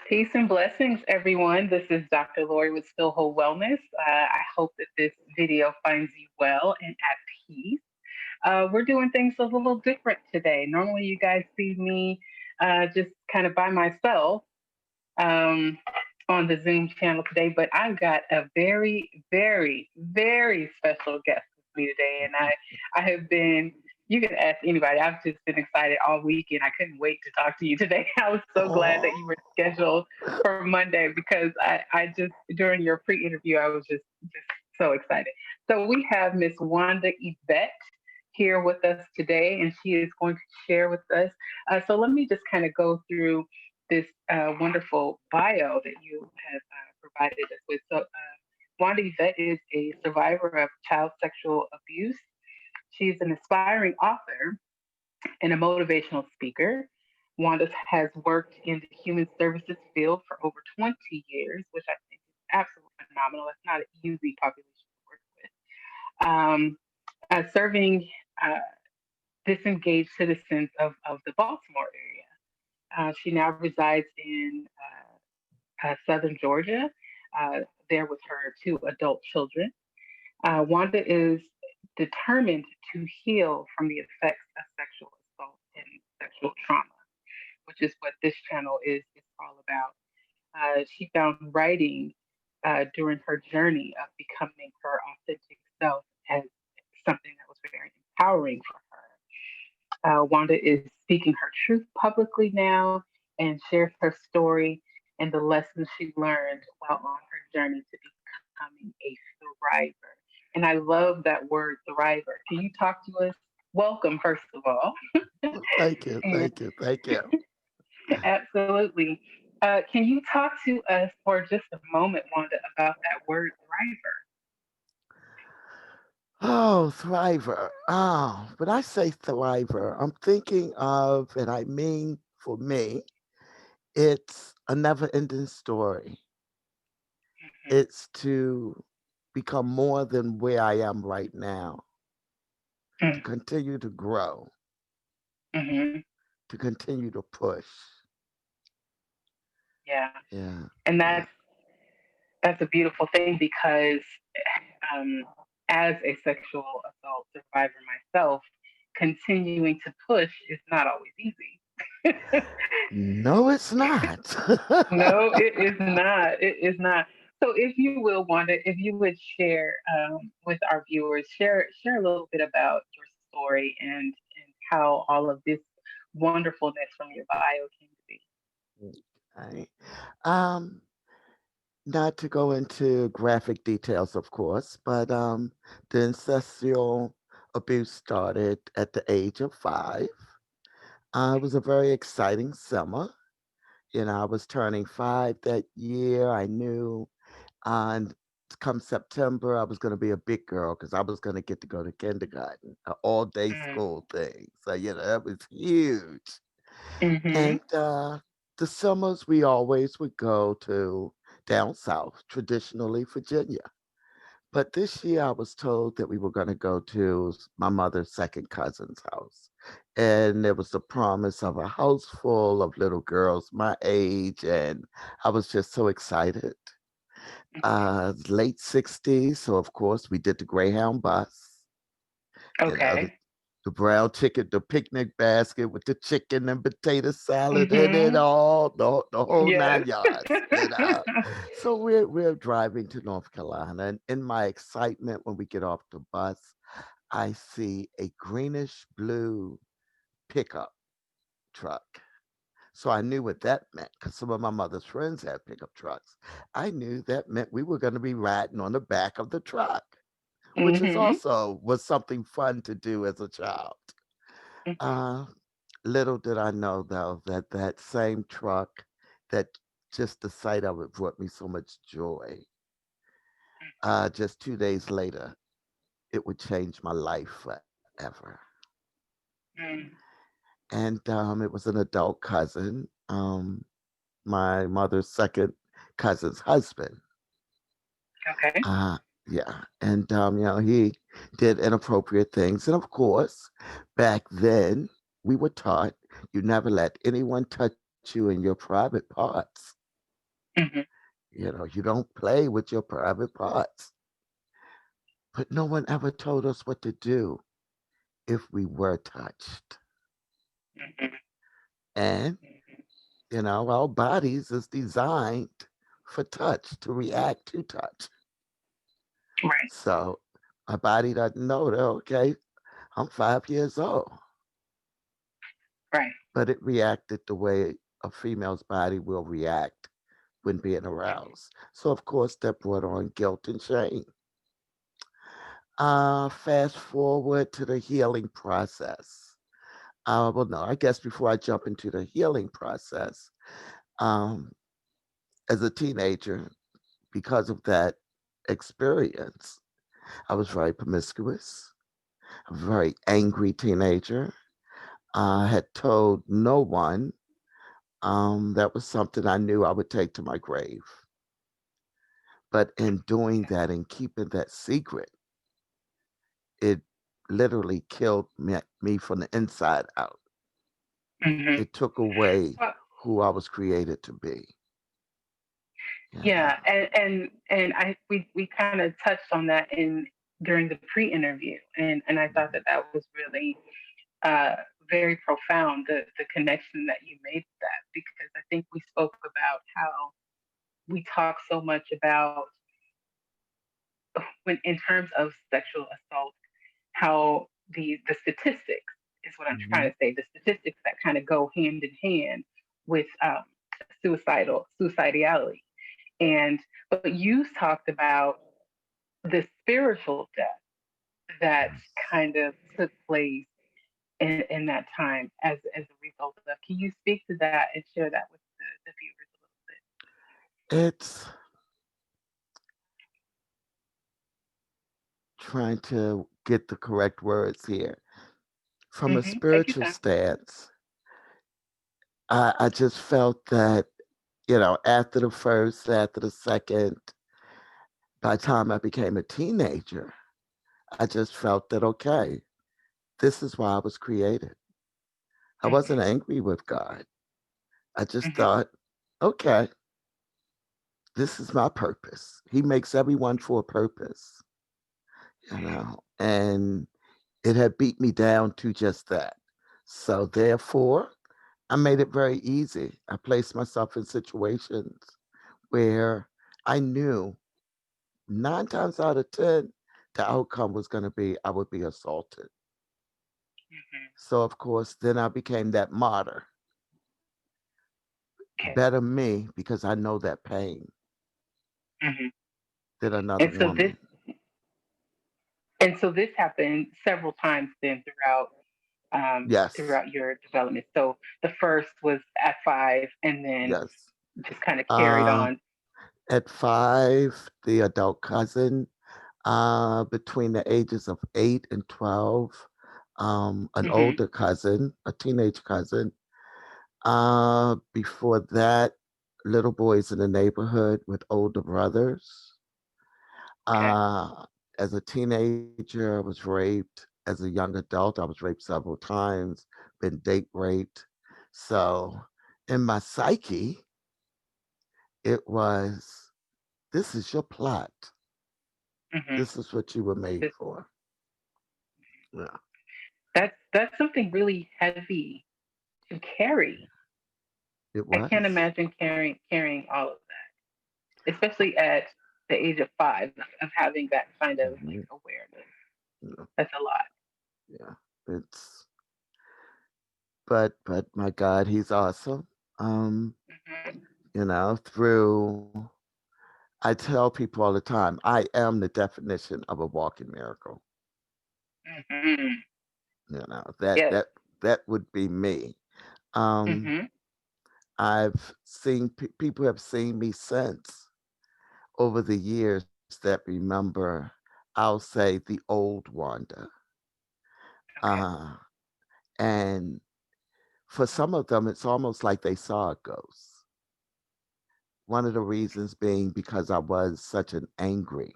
Peace and blessings, everyone. This is Dr. Lori with Still Whole Wellness. I hope that this video finds you well and at peace. We're doing things a little different today. Normally, you guys see me just kind of by myself um, on the Zoom channel today, but I've got a very, very, very special guest with me today, and I have been. You can ask anybody. I've just been excited all week, and I couldn't wait to talk to you today. I was so glad that Oh, you were scheduled for Monday because I just during your pre-interview, I was just so excited. So we have Miss Wanda Yvette here with us today, and she is going to share with us. So let me just kind of go through this wonderful bio that you have provided us with. So, Wanda Yvette is a survivor of child sexual abuse. She's an aspiring author and a motivational speaker. Wanda has worked in the human services field for over 20 years, which I think is absolutely phenomenal. It's not an easy population to work with. Serving disengaged citizens of the Baltimore area. She now resides in southern Georgia, uh, there with her two adult children. Wanda is determined to heal from the effects of sexual assault and sexual trauma, which is what this channel is all about. She found writing during her journey of becoming her authentic self as something that was very empowering for her. Wanda is speaking her truth publicly now and shares her story and the lessons she learned while on her journey to becoming a thriver. And I love that word thriver. Can you talk to us? Welcome, first of all. thank you, And thank you, thank you. absolutely. Can you talk to us for just a moment, Wanda, about that word thriver? Oh, thriver. Oh, when I say thriver, I'm thinking of, and I mean for me, it's a never ending story. It's to become more than where I am right now, to Mm-hmm. continue to grow, Mm-hmm. to continue to push. Yeah. Yeah, And yeah. that's a beautiful thing because um, as a sexual assault survivor myself, continuing to push is not always easy. No, it's not. No, it is not. It is not. So, if you will, Wanda, if you would share with our viewers, share a little bit about your story and how all of this wonderfulness from your bio came to be. Okay. Um, Not to go into graphic details, of course, but the ancestral abuse started at the age of 5. It was a very exciting summer. You know, I was turning 5 that year. I knew and come September, I was going to be a big girl because I was going to get to go to kindergarten, an all day school thing. So, that was huge. Mm-hmm. And the summers, we always would go to down south, traditionally Virginia. But this year, I was told that we were going to go to my mother's second cousin's house. And there was the promise of a house full of little girls my age. And I was just so excited. Late 60s. So, of course, we did the Greyhound bus, you know, Okay. the brown chicken, the picnic basket with the chicken and potato salad and it Mm-hmm. all, the whole Yes. 9 yards. So we're driving to North Carolina, and in my excitement when we get off the bus, I see a greenish blue pickup truck. So I knew what that meant because some of my mother's friends had pickup trucks. I knew that meant we were going to be riding on the back of the truck, which is Mm-hmm. also was something fun to do as a child. Mm-hmm. Uh, Little did I know, though, that that same truck, that just the sight of it brought me so much joy. Just 2 days later, it would change my life forever. Mm. And it was an adult cousin, my mother's second cousin's husband. Okay. Uh, yeah. And, he did inappropriate things. And of course, back then, we were taught you never let anyone touch you in your private parts. Hmm. You don't play with your private parts. But no one ever told us what to do if we were touched. Hmm. And, our bodies is designed for touch, to react to touch. Right. So my body doesn't know that, okay, I'm 5 years old. Right. But it reacted the way a female's body will react when being Hmm. aroused. So, of course, that brought on guilt and shame. Fast forward to the healing process. Well, no, I guess before I jump into the healing process, um, as a teenager, because of that experience, I was very promiscuous, a very angry teenager. I had told no one. That was something I knew I would take to my grave. But in doing that and keeping that secret, it literally killed me from the inside out. Hmm. It took away Well, who I was created to be. You yeah, know. and I we kind of touched on that in during the pre-interview, and I thought that that was really uh, very profound, the connection that you made to that, because I think we spoke about how we talk so much about when in terms of sexual assault, how the statistics is what I'm trying Mhm. to say, the statistics that kind of go hand in hand with suicidality, and but you talked about the spiritual death that Yes. kind of took place in that time as a result of. Can you speak to that and share that with the viewers It's trying to get the correct words here. a From little a bit? Take your spiritual time. stance, I just felt that, after the first, after the second, by the time I became a teenager, I just felt that, okay, this is why I was created. I wasn't Hmm. angry with God. I just Hmm. thought, okay, this is my purpose. He makes everyone for a purpose, and it had beat me down to just that. So therefore, I made it very easy. I placed myself in situations where I knew 9 times out of 10, the outcome was going to be I would be assaulted. Hmm. So, of course, then I became that martyr. Okay. Better me because I know that pain Hmm. than another And so this woman. and so this happened several times then Yes. throughout your development. So the first was at 5, and then Yes. just kind of carried Uh, on. at 5, the adult cousin, between the ages of 8 and 12, an Hmm. older cousin, a teenage cousin. Before that, little boys in the neighborhood with older brothers. Okay. Uh, as a teenager, I was raped. As a young adult, I was raped several times, been date raped. So, in my psyche, it was this is your plot. Hmm. This is what you were made for. Yeah, That's something really heavy to carry. it I can't was. imagine carrying all of that, especially at the age of 5, of having that kind of like Mhm. awareness. Yeah, That's a lot. yeah. It's but my God, he's awesome. Um, Hmm. through I tell people all the time, I am the definition of a walking miracle. Hmm. That Yes. that would be me. Um, Hmm. I've seen people have seen me since over the years that remember, I'll say the old Wanda. Okay. Uh, and for some of them, it's almost like they saw a ghost. One of the reasons being because I was such an angry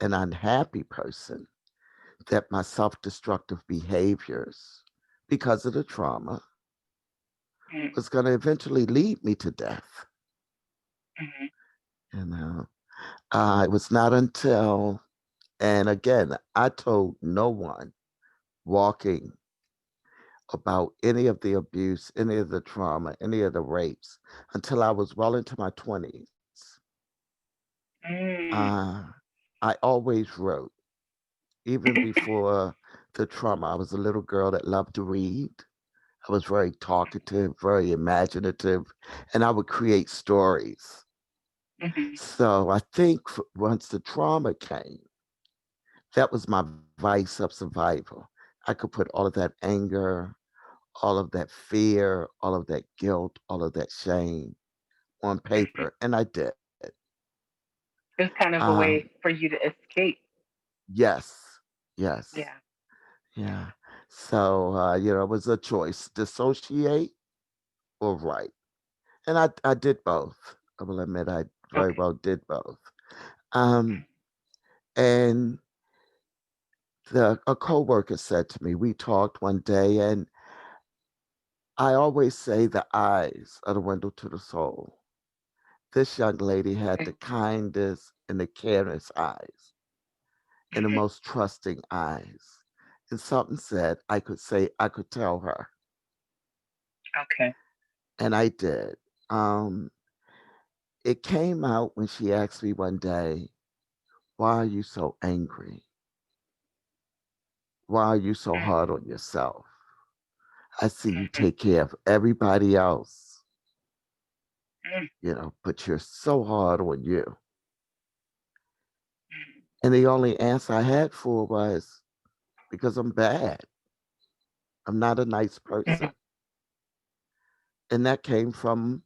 and unhappy person that my self destructive behaviors, because of the trauma, Mm-hmm. was going to eventually lead me to death. Hmm. you know. It was not until, and again, I told no one walking about any of the abuse, any of the trauma, any of the rapes until I was well into my 20s. Mm. Uh, I always wrote, even before the trauma. I was a little girl that loved to read. I was very talkative, very imaginative, and I would create stories. Hmm. So I think once the trauma came, that was my vice of survival. I could put all of that anger, all of that fear, all of that guilt, all of that shame on Hmm. paper, and I did. It was kind of a Um, way for you to escape. yes, yes, Yeah. yeah. So it was a choice: dissociate or write, and I did both. I will admit I very Okay. well did both. Um, and a coworker said to me, we talked one day, and I always say the eyes are the window to the soul. This young lady had the kindest and the caringest eyes and the Hmm. most trusting eyes. And something said I could tell her. Okay. And I did. Um, it came out when she asked me one day, why are you so angry? Why are you so hard on yourself? I see you Mm-hmm. take care of everybody else, Mm-hmm. but you're so hard on you. And the only answer I had for was because I'm bad. I'm not a nice Mm-hmm. person. And that came from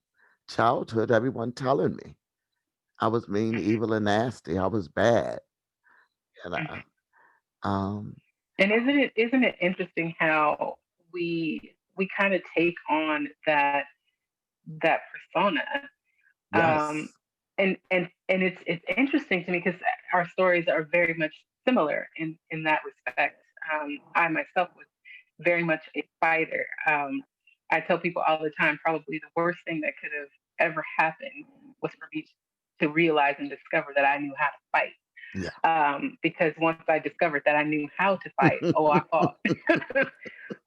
childhood, everyone telling me I was mean, evil, and nasty. I was bad, you know. Hmm. Um, And isn't it interesting how we kind of take on that persona, um, yes, and it's interesting to me because our stories are very much similar in that respect. I myself was very much a fighter. I tell people all the time, probably the worst thing that could have ever happened was for me to realize and discover that I knew how to fight. yeah, Because once I discovered that I knew how to fight, oh, I fought.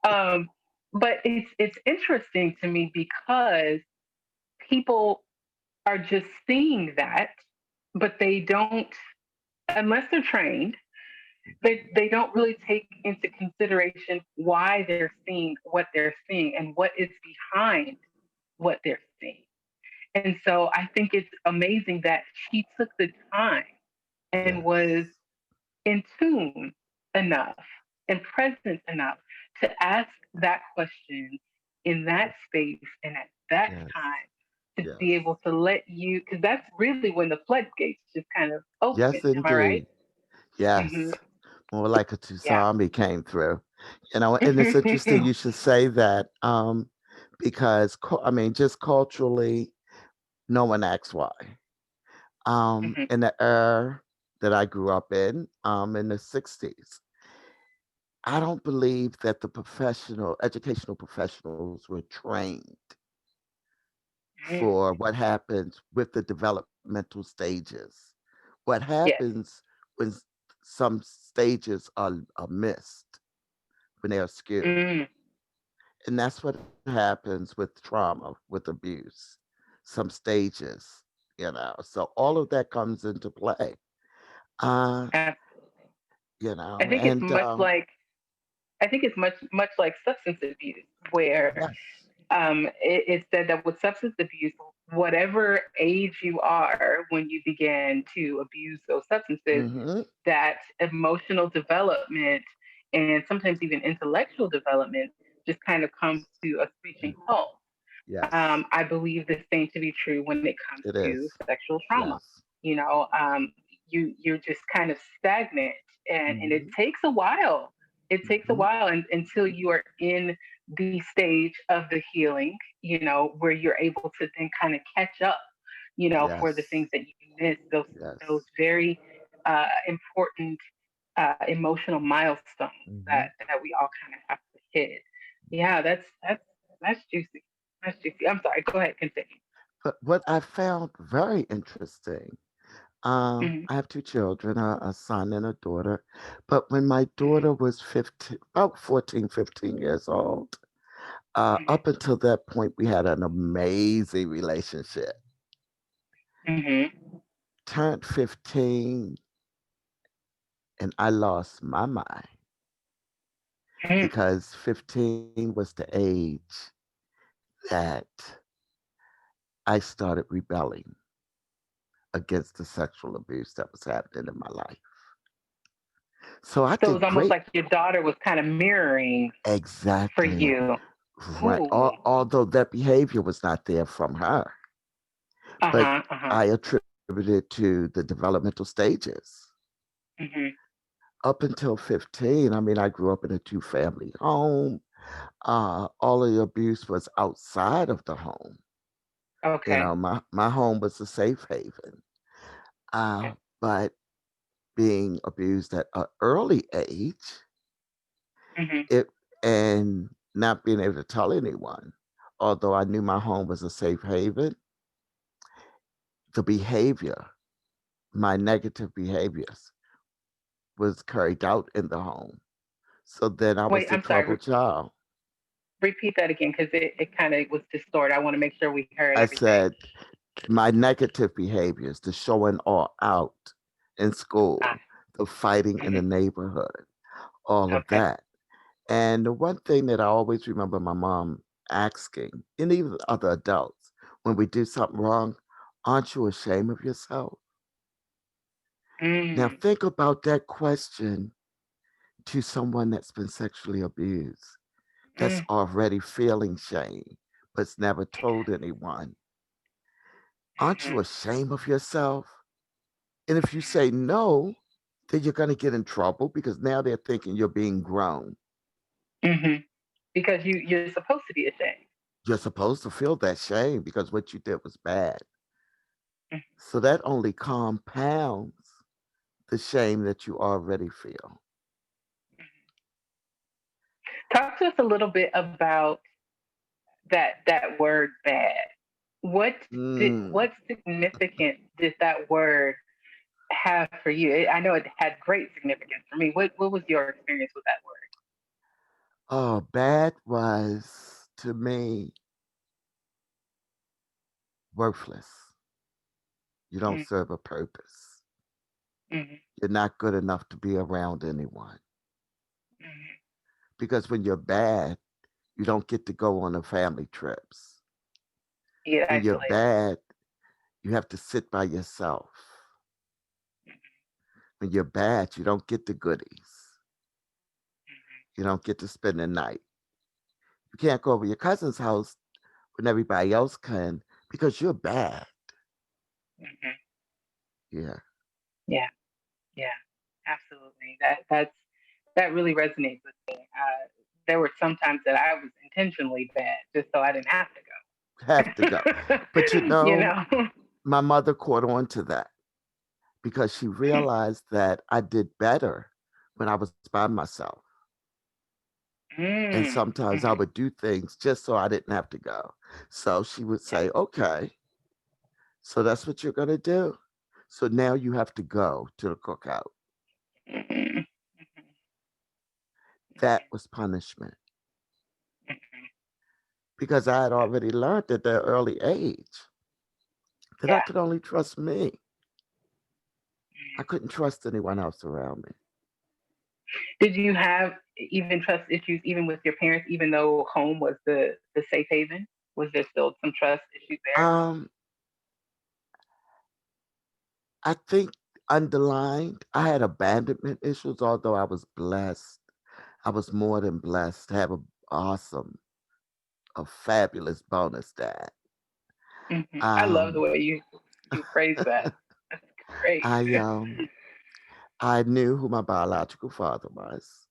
um, but it's interesting to me because people are just seeing that, but they don't, unless they're trained, they don't really take into consideration why they're seeing what they're seeing and what is behind what they're seeing. And so I think it's amazing that she took the time and was yes, in tune enough and present enough to ask that question in that space and at that yes, time to be yes, able to let you, because that's really when the floodgates just kind of open. yes, Am I right? indeed, Hmm. yes. More like a Yeah. tsunami came through, and it's interesting you should say that, because I mean, just culturally, no one asks why. Hmm. In the era that I grew up in the 60s, I don't believe that the educational professionals were trained for what happens with the developmental stages. What Yes. happens when some stages are missed, when they're skewed. Mm. And that's what happens with trauma, with abuse, some stages, So all of that comes into play. Uh, Absolutely. I think it's and much like I think it's much like substance abuse, where yes. it's said that with substance abuse, whatever age you are when you begin to abuse those substances, Hmm. that emotional development and sometimes even intellectual development just kind of comes to a screeching halt. Yes, I believe the same to be true when it comes it to is. sexual trauma. Yes. You know, you're just kind of stagnant, and it Hmm. takes a while. It takes a Hmm. while until you are in the stage of the healing. Where you're able to then kind of catch up. For the Yes. things that you missed, those Yes. very important emotional milestones that Hmm. that we all kind of have to hit. Yeah, that's juicy. That's juicy. I'm sorry. Go ahead. Continue. But what I found very interesting, Mm-hmm. I have two children, a son and a daughter. But when my Mm-hmm. daughter was 15, about 14, 15 years old, Mm-hmm. up until that point, we had an amazing relationship. Mm-hmm. Turned 15, and I lost my mind Mm. because 15 was the age that I started rebelling against the sexual abuse that was happening in my life. So I So it was did almost great. like your daughter was kind of mirroring for Exactly. you. Right. Ooh. Although that behavior was not there from her, Uh but huh. Uh huh. I attributed it to the developmental stages. Mm-hmm. Up until 15, I mean, I grew up in a two-family home. All of the abuse was outside of the home. You Okay. know, my home was a safe haven. Okay. But being abused at an early age, Mm-hmm. it and not being able to tell anyone, although I knew my home was a safe haven, the behavior, my negative behaviors, was carried out in the home. So then I was Wait, the I'm sorry. troubled child. Repeat that again because it kind of was distorted. I want to make sure we heard I everything. said my negative behaviors, the showing all out in Ah. school, the fighting in the Mm-hmm. neighborhood, all of Okay. that. And the one thing that I always remember my mom asking, and even other adults, when we do something wrong, aren't you ashamed of yourself? Now Mm. think about that question to someone that's been sexually abused, that's Mm. already feeling shame, but's never told anyone. Aren't you Mm-hmm. ashamed of yourself? And if you say no, then you're going to get in trouble because now they're thinking you're being grown. Mm-hmm. Because you're supposed to be ashamed. You're supposed to feel that shame because what you did was bad. Mhm. So that only compounds the shame that you already feel. Talk to us a little bit about that word bad. What Mm. what significance did that word have for you? I know it had great significance for me. What was your experience with that word? Oh, bad was to me worthless. You don't Mm, serve a purpose. mhm, You're not good enough to be around anyone. mhm. Because when you're bad, you don't get to go on the family trips. You get When you're isolated. bad, you have to sit by yourself. When you're bad, you don't get the goodies. You don't get to spend the night. You can't go over your cousin's house when everybody else can because you're bad. Mhm. Yeah. Yeah, yeah, absolutely. That really resonates with me. There were some times that I was intentionally bad just so I didn't have Have to go. to But you go. You know, know. my mother caught on to that because she realized that I did better when I was by myself. And Mm, sometimes I mhm, would do things just so I didn't have to go. So she would yeah. say, okay, so that's what you're going to do. So now you have to go to the cookout. Mhm, That was punishment mhm. because I had already learned at that early age that I Yeah. could only trust me. I Mhm. couldn't trust anyone else around me. Did you have even trust issues even with your parents, even though home was the safe haven? Was there still some trust issues there? Um, I think underlined, I had abandonment issues, although I was blessed. I was more than blessed to have a awesome, a fabulous bonus dad. I love the Um, way you phrase that. That's great. I I knew who my biological father was.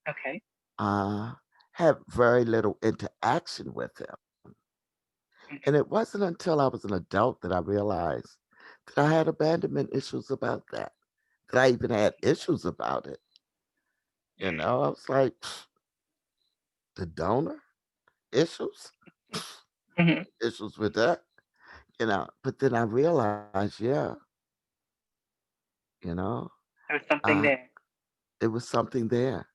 Okay. Uh, had very little interaction with him, and it Mhm. wasn't until I was an adult that I realized that I had abandonment issues about that. That I even had issues about it. You know, I was like, the donor issues, Mhm. issues with that. But then I realized, yeah, you know, There was something uh, there. it was something there.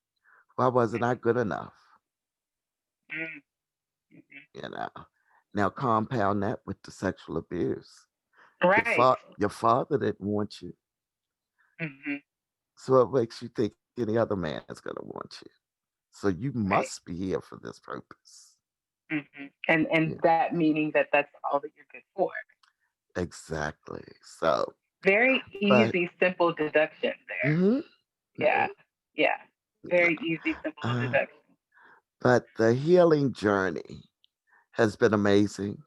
Why wasn't I good enough? Mm, mhm. You know. Now compound that with the sexual abuse. Right. Your father didn't want you, Hmm. so what makes you think any other man is gonna want you? So you Right. must be here for this purpose. And Yeah, that meaning that that's all that you're good for. exactly. So, Very but easy, simple deduction there. hmm Yeah. Yeah. Very easy, simple uh, deduction. but the healing journey has been amazing.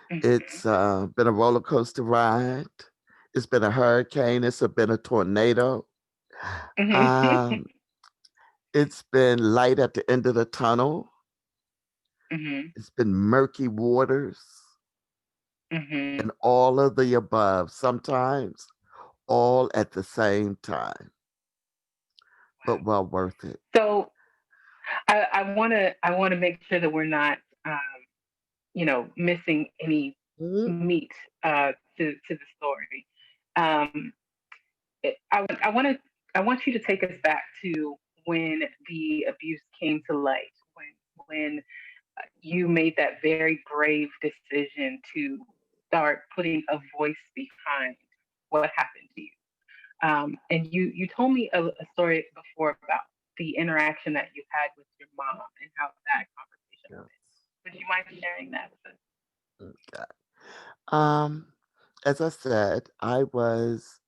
Hmm. It's been a roller coaster ride. It's been a hurricane. Been a tornado. Hmm. Um, it's been light at the end of the tunnel. Hmm. It's been murky waters Hmm. and all of the above, sometimes all at the same time, but well worth it. So I want to make sure that we're not missing any Mhm. meat to the story. Um, I want you to take us back to when the abuse came to light, when you made that very brave decision to start putting a voice behind what happened to you. And you told me a story before about the interaction that you had with your mom and how that conversation Yes. went. Would you mind sharing that with us? Okay. Um, as I said, I was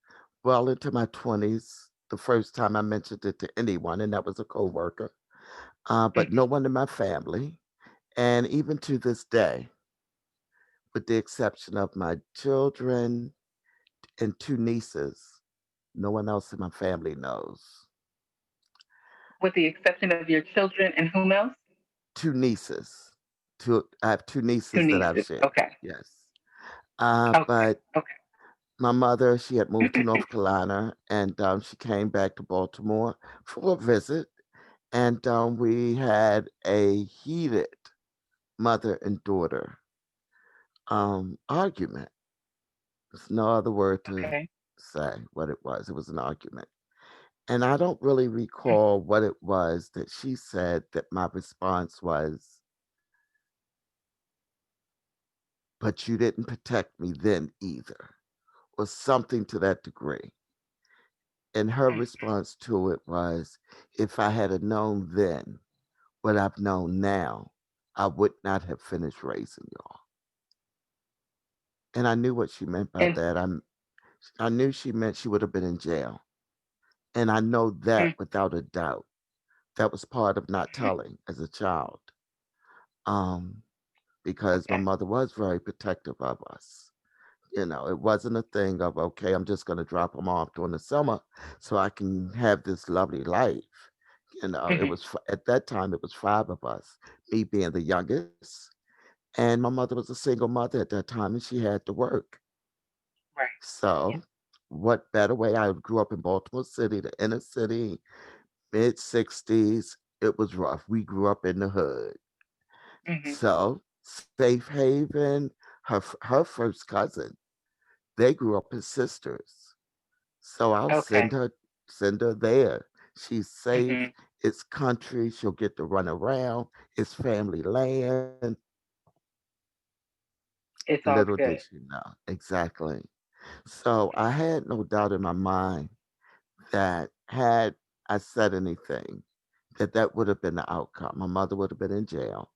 well into my 20s the first time I mentioned it to anyone, and that was a coworker, but no Hmm. one in my family. And even to this day, with the exception of my children and two nieces, no one else in my family knows. With the exception of your children and whom else? Two nieces. I have two Two nieces that I've nieces. shared. Okay. Yes. Okay. But Okay. my mother, she had moved to North Carolina, and she came back to Baltimore for a visit. And we had a heated mother and daughter argument. There's no other word to Okay. say what it was. It was an argument. And I don't really recall what it was that she said that my response was, but you didn't protect me then either, or something to that degree. And her response to it was, if I had have known then what I've known now, I would not have finished raising y'all. And I knew what she meant by And that. I knew she meant she would have been in jail. And I know that without a doubt. That was part of not telling as a child. Um, because my okay. mother was very protective of us. It wasn't a thing of, okay, I'm just going to drop them off during the summer so I can have this lovely life. It Hmm. was at that time, it was five of us, me being the youngest. And my mother was a single mother at that time and she had to work. Right. Yeah. So, what better way? I grew up in Baltimore City, the inner city, mid 60s. It was rough. We grew up in the hood. Hmm. So, Safe Haven, her first cousin, they grew up as sisters. So I'll Okay. send her there. She's safe. Hmm. It's country. She'll get to run around. It's family land. It's all Little did good. she know. Exactly. So I had no doubt in my mind that had I said anything, that would have been the outcome. My mother would have been in jail,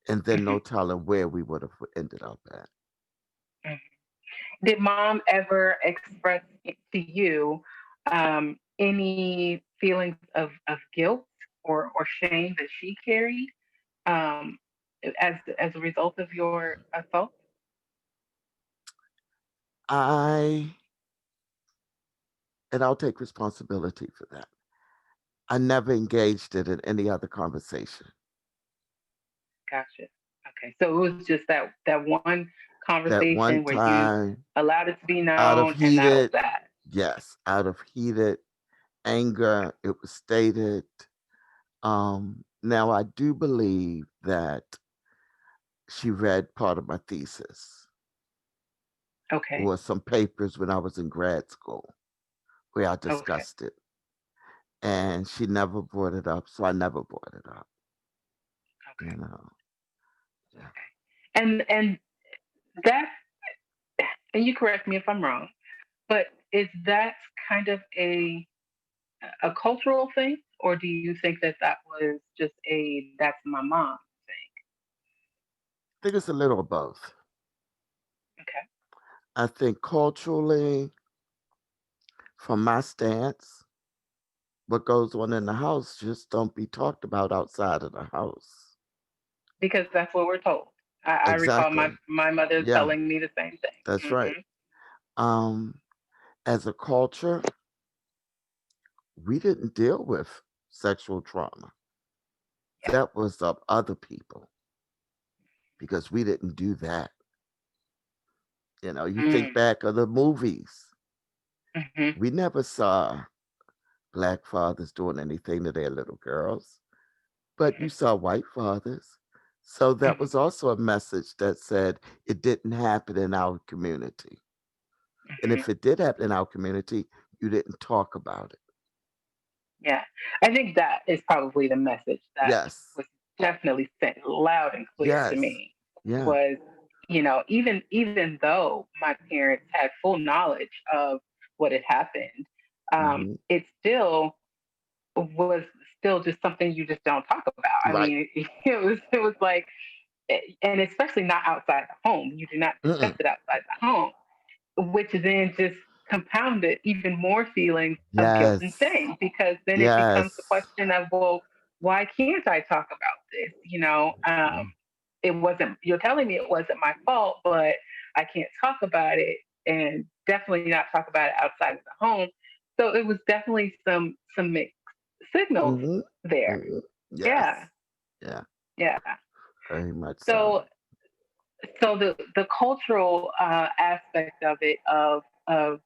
and then no Hmm. telling where we would have ended up at. Did mom ever express to you any feelings of guilt or shame that she carried um, as a result of your assault? I and I'll take responsibility for that. I never engaged it in any other conversation. Gotcha. Okay, so it was just that one That one conversation where you time, allowed it to be out of known, and that was heated, that. yes, out of heated anger, it was stated. Now I do believe that she read part of my thesis. Okay. or some papers when I was in grad school where I Okay. discussed it. And she never brought it up, so I never brought it up, you Okay. know. Yeah. Okay. And that, and you correct me if I'm wrong, but is that kind of a cultural thing, or do you think that that was just a that's my mom thing? I think it's a little of both. Okay. I think culturally, from my stance, what goes on in the house just don't be talked about outside of the house. Because that's what we're told. I recall my Exactly. my mother Yeah, telling me the same that's thing. right. Um, as a culture, we didn't deal with sexual trauma. Yeah. That was of other people because we didn't do that. You think Mm. back of the movies. Hmm. We never saw black fathers doing anything to their little girls, but you saw white fathers. So that Hmm. was also a message that said it didn't happen in our community. And Hmm. if it did happen in our community, you didn't talk about it. Yeah, I think that is probably the message that Yes. was definitely sent loud and clear to Yes. me. Yeah. Was, even though my parents had full knowledge of what had happened, Hmm. it still was still just something you just don't talk about. I Right. mean, it was like, and especially not outside the home. You do not discuss Mm-mm. it outside the home, which then just compounded even more feelings of guilt and Yes. shame, because then it becomes the Yes. question of, well, why can't I talk about this? Mhm. It wasn't, you're telling me it wasn't my fault, but I can't talk about it, and definitely not talk about it outside of the home. So it was definitely some mixed signals Mhm. there. Mhm. Yeah, Yes. Yeah. yeah. Very much so. So the cultural aspect of it, of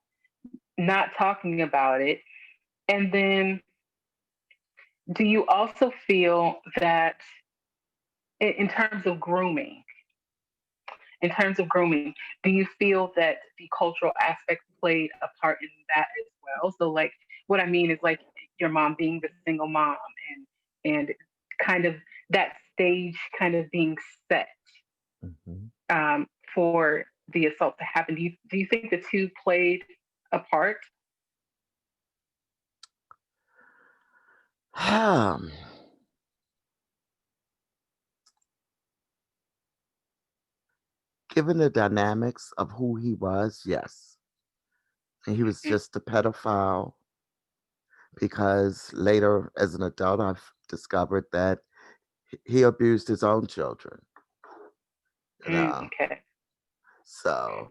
not talking about it. And then, do you also feel that in terms of grooming, do you feel that the cultural aspect played a part in that as well? So, like, what I mean is, like, your mom being the single mom, and kind of that stage kind of being set, Mhm. for the assault to happen. Do you think the two played a part? Given the dynamics of who he was, yes. And he was Hmm. just a pedophile because later, as an adult, I've discovered that he abused his own children. You Mm, know, okay. so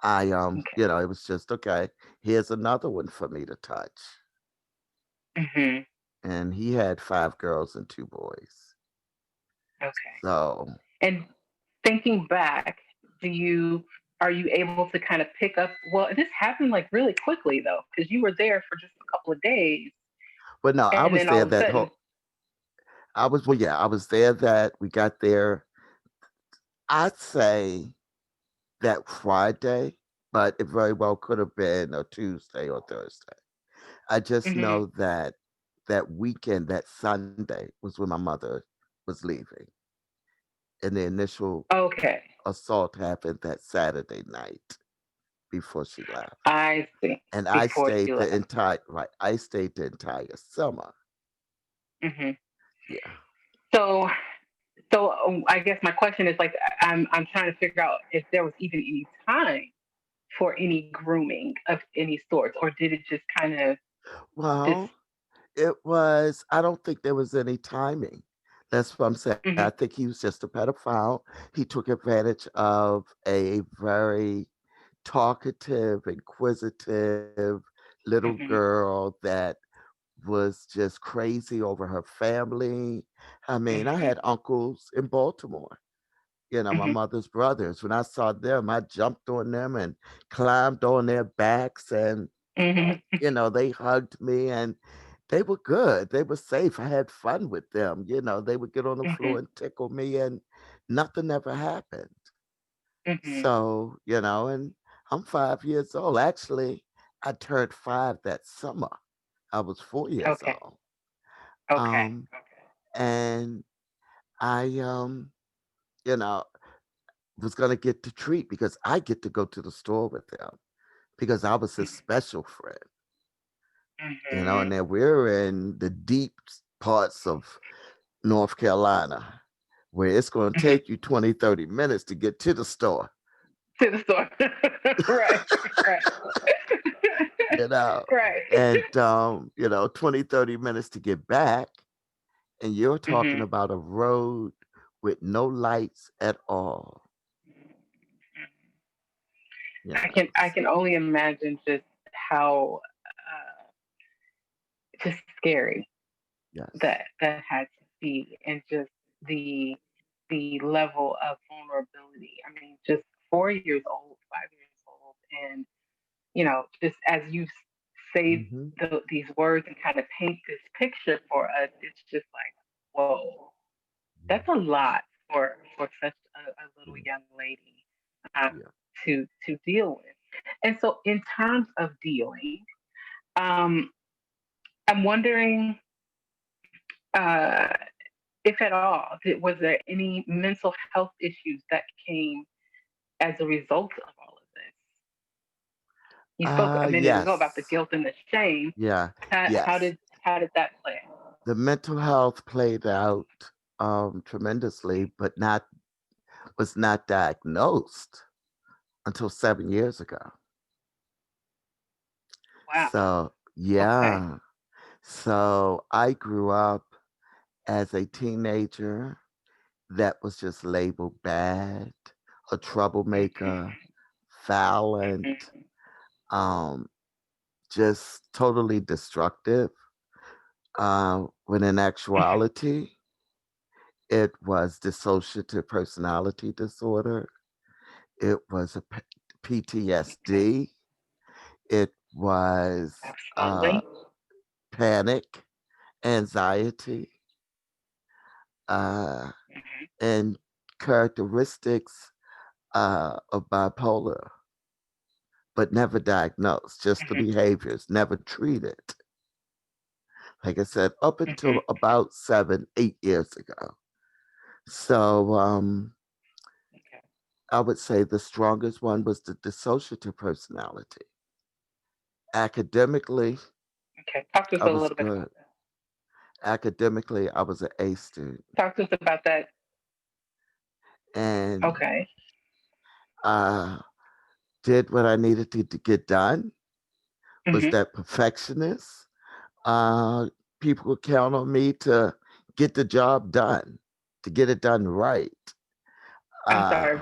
it was just okay. Here's another one for me to touch, Okay. Hmm. and he had 5 girls and 2 boys. Okay. So, And thinking back, do you are you able to kind of pick up? Well, this happened like really quickly though, because you were there for just a couple of days, but no, I and was then all there of a that sudden, whole. Well, yeah, I was there that we got there. I'd say that Friday, but it very well could have been a Tuesday or Thursday. I just hmm, know that that weekend, that Sunday, was when my mother was leaving, and the initial okay, assault happened that Saturday night before she left. I see. And I Before she stayed the left. entire right. I stayed the entire summer. Hmm. Yeah. So, I guess my question is, like, I'm trying to figure out if there was even any time for any grooming of any sorts, or did it just kind of just? Well, it was. I don't think there was any timing. That's what I'm saying. I Hmm. think he was just a pedophile. He took advantage of a very talkative, inquisitive little Hmm. girl that was just crazy over her family. I mean, I Hmm. had uncles in Baltimore, my Hmm. mother's brothers. When I saw them, I jumped on them and climbed on their backs, and, Hmm. they hugged me, and they were good. They were safe. I had fun with them. They would get on the Hmm. floor and tickle me, and nothing ever happened. Mhm. So, and I'm 5 years old. Actually, I turned five that summer. I was 4 years Okay. old. Okay. Um, and I, you know, was going to get the treat because I get to go to the store with him because I was his special friend, and Mhm. then we're in the deep parts of North Carolina where it's going to Mhm. take you 20, 30 minutes to get to the store, To the store. Right. Right. you know, Right. and, 20, 30 minutes to get back. And you're talking Mhm. about a road with no lights at all. You I can only imagine just how just scary yes. that had to be, and just the level of vulnerability. I mean, just 4 years old, 5 years old, and just as you say Hmm. these words and kind of paint this picture for us, it's just like, whoa, that's a lot for such a little Yeah. young lady uh, Yeah. to deal with. And so, in terms of dealing, um, I'm wondering uh, if at all, was there any mental health issues that came as a result of all of this? You spoke a minute ago about the Yes. guilt and the shame. Yeah. How Yes. did that play? The mental health played out tremendously, but not was not diagnosed until 7 years ago. Wow. So Okay. yeah. So I grew up as a teenager that was just labeled bad, a troublemaker, violent, Mhm. um, just totally destructive. When in Mhm. actuality, it was dissociative personality disorder. It was a Okay. PTSD. It was Absolutely. panic, anxiety, uh, Mhm. and characteristics of bipolar, but never diagnosed, just the Mhm. behaviors, never treated. Like I said, up Mhm. until about 7, 8 years ago. So Okay. I would say the strongest one was the dissociative personality. Academically, Okay. Talk to us I a was little bit good. about that. Academically, I was an A student. Talk to us about that. And Okay. I did what I needed to get done, was Mhm. that perfectionist. Uh, People could count on me to get the job done, to get it done right. I'm sorry. Uh,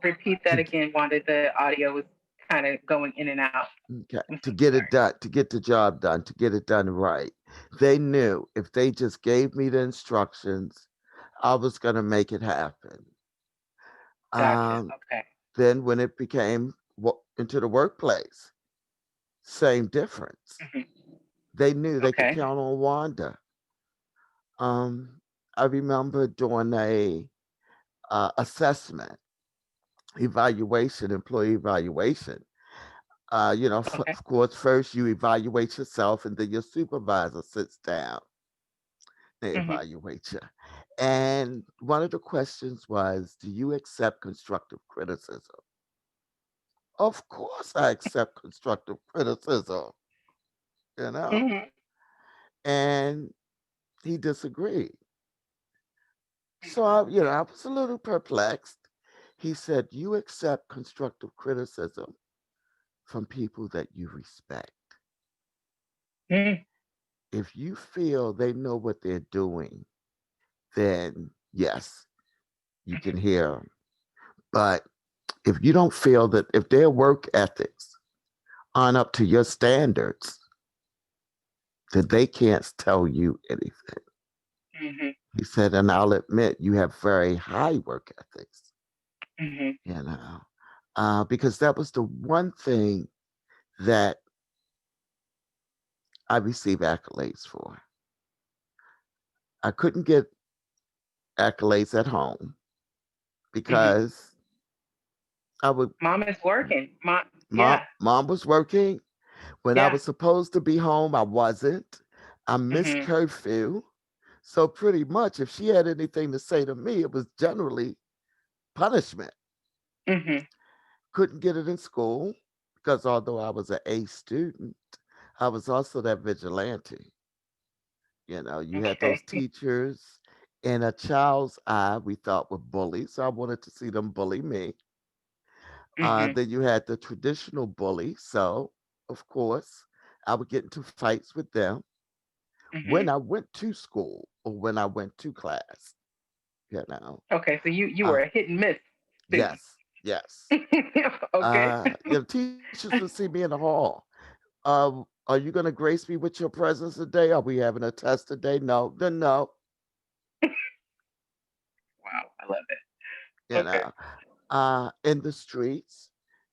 Repeat that to again. Wanted the audio was kind of going in and out. okay, I'm to so get it sorry. done, to get the job done, to get it done right. They knew if they just gave me the instructions, I was going to make it happen. Gotcha. Um, Okay. then when it became into the workplace, same difference. Mhm. They knew they could Okay. count on Wanda. Um, I remember doing a assessment, evaluation, employee evaluation. Okay. Of course, first you evaluate yourself, and then your supervisor sits down. They Mhm. evaluate you. And one of the questions was, do you accept constructive criticism? Of course, I accept constructive criticism, you know? Mhm. And he disagreed. So, Mhm. I was a little perplexed. He said, you accept constructive criticism from people that you respect. Mhm. If you feel they know what they're doing, then yes, you can hear them. But if you don't feel that if their work ethics aren't up to your standards, then they can't tell you anything. Mhm. He said, and I'll admit you have very high work ethics, Mhm. you know, because that was the one thing that I received accolades for. I couldn't get accolades at home Mhm. because I would Mom is working. Mom, mom yeah. mom was working. When I Yeah. was supposed to be home, I wasn't. I missed Mhm. curfew. So pretty much if she had anything to say to me, it was generally punishment. Mhm. Couldn't get it in school because although I was an A student, I was also that vigilante. You had those Okay. teachers in a child's eye we thought were bullies. So I wanted to see them bully me. Mhm. Then you had the traditional bully. So, of course, I would get into fights with them when Mhm. I went to school or when I went to class. You know, Okay, so you uh, were a hit and miss student. yes, yes. Okay. Teachers would see me in the hall. Are you going to grace me with your presence today? Are we having a test today? No, then no. Wow, I love it. You Okay. know, in the streets,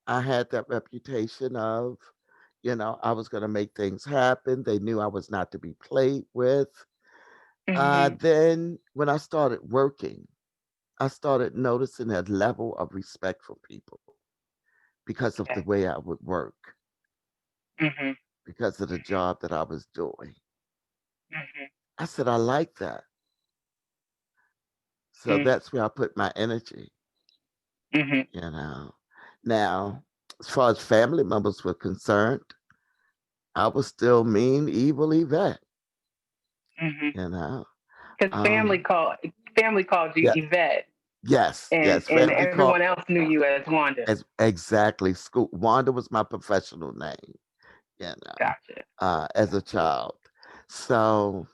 I had that reputation of, I was going to make things happen. They knew I was not to be played with. Mhm. Then when I started working, I started noticing a level of respect for people because of the Okay. way I would work, Mhm. because of the Mhm. job that I was doing. Mhm. I said, I like that. So Mhm. that's where I put my energy, Mhm. you know. Now, as far as family members were concerned, I was still mean, evil Yvette, Mhm. you know. Because Um, family called you yeah, Yvette, yes, and yes. and Family everyone called else knew you as Wanda. as exactly school. Wanda was my professional name, you know, Gotcha. as a child. So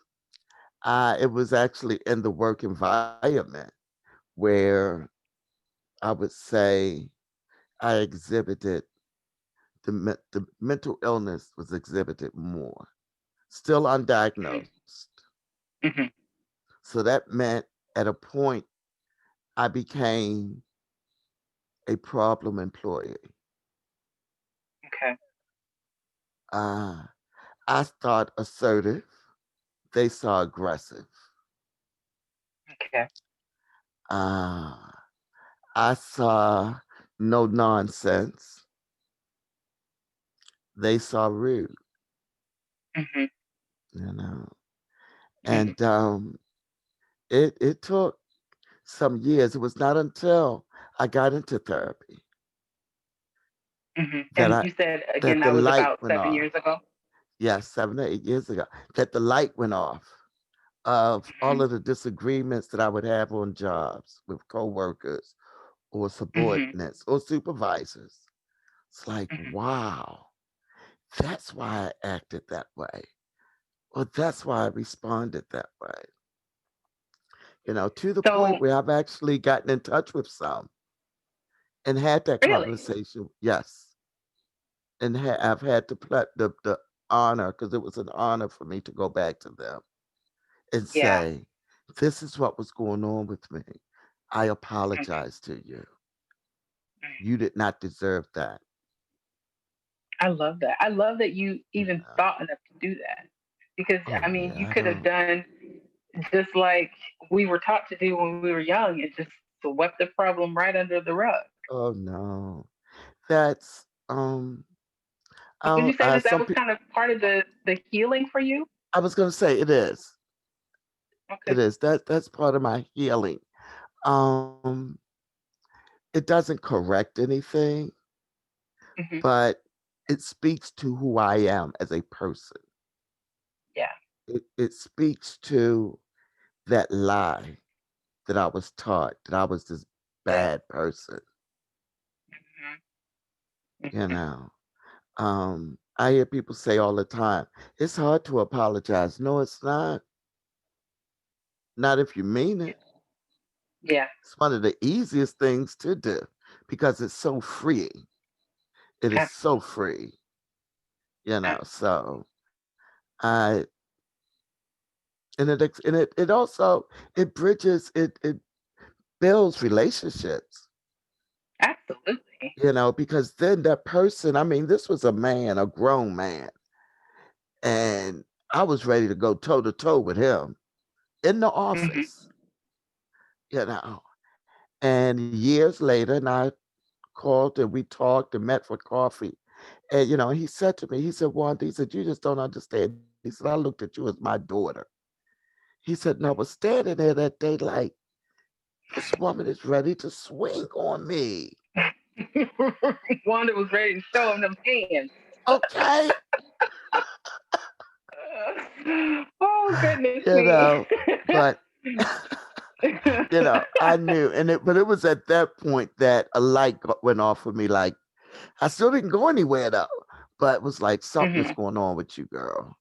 it was actually in the work environment where I would say I exhibited the mental illness was exhibited more, still Mhm. undiagnosed. Mhm. So that meant at a point I became a problem employee. Okay. Uh, I thought assertive, they saw aggressive. Okay. Uh, I saw no nonsense, they saw rude, Mhm. you know. Mhm. And it took some years. It was not until I got into therapy Mhm. that And I you said again that the that was light about went 7 years off. ago. Yes, 7 or 8 years ago, that the light went off of all Mhm. of the disagreements that I would have on jobs with coworkers or Mhm. subordinates or supervisors. It's like, Mhm. wow, that's why I acted that way. Or that's why I responded that way. To the point So where I've actually gotten in touch with some and had that really, conversation. Yes. And I've had the honor, because it was an honor for me to go back to them and yeah. say, this is what was going on with me. I Mhm. apologize to you. Mhm. You did not deserve that. I love that. I love that you even Yeah. thought enough to do that because Oh I mean, yeah, you I could have don't. done just like we were taught to do when we were young and just swept the problem right under the rug. Oh no. That's Would you say that that some was people. kind of part of the healing for you? I was gonna say it is. It Okay. is. That's part of my healing. Um it doesn't correct anything, Hmm. but it speaks to who I am as a person. Yeah. It speaks to that lie that I was taught that I was this Yeah. bad person, Hmm. you Hmm. know. I hear people say all the time, it's hard to apologize. No, it's not. Not if you mean Yeah. it. Yeah. It's one of the easiest things to do because it's so freeing. It is so Absolutely. free, Absolutely. so I and it also it bridges it builds relationships, Absolutely. because then that person, I mean, this was a man, a grown man, and I was ready to go toe to toe with him in the Hmm. office, you know. And years later, and I called and we talked and met for coffee. And he said to me, he said, Wanda, he said, you just don't understand. He said, I looked at you as my daughter. He said, and I was standing there that day like, this woman is ready to swing on me. Wanda was ready to show him them hands. Okay. Oh goodness you me. know, but I knew, but it was at that point that a went off for me. Like I still didn't go anywhere though, but it was like something is Hmm. going on with you, girl.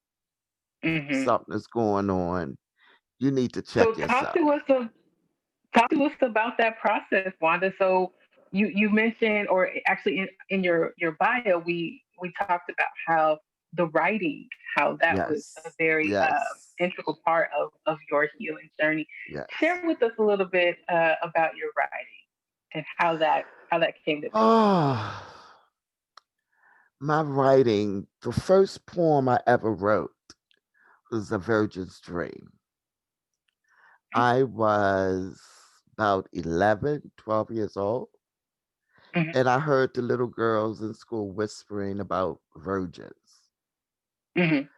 Hmm. Something is going on. You need to So check yourself. talk to us about that process, Wanda. So you mentioned, or actually in your bio, we talked about how the writing, how that was a Yes, very yes, integral part of your healing journey. yes. Share with us a little bit about your writing and how that came to be. Oh, my writing. The first poem I ever wrote was A Virgin's Dream. I was about 11, 12 years old. Hmm. And I heard the little girls in school whispering about virgins. Hmm.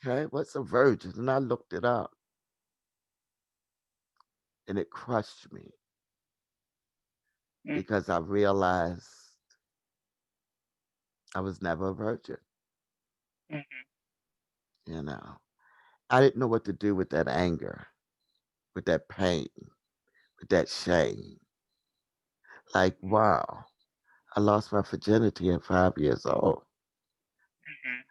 Okay, what's a virgin? And I looked it up and it crushed me because I realized I was never a virgin. Hmm. You know, I didn't know what to do with that anger, with that pain, with that shame. Like, wow, I lost my virginity at 5 years old. Hmm.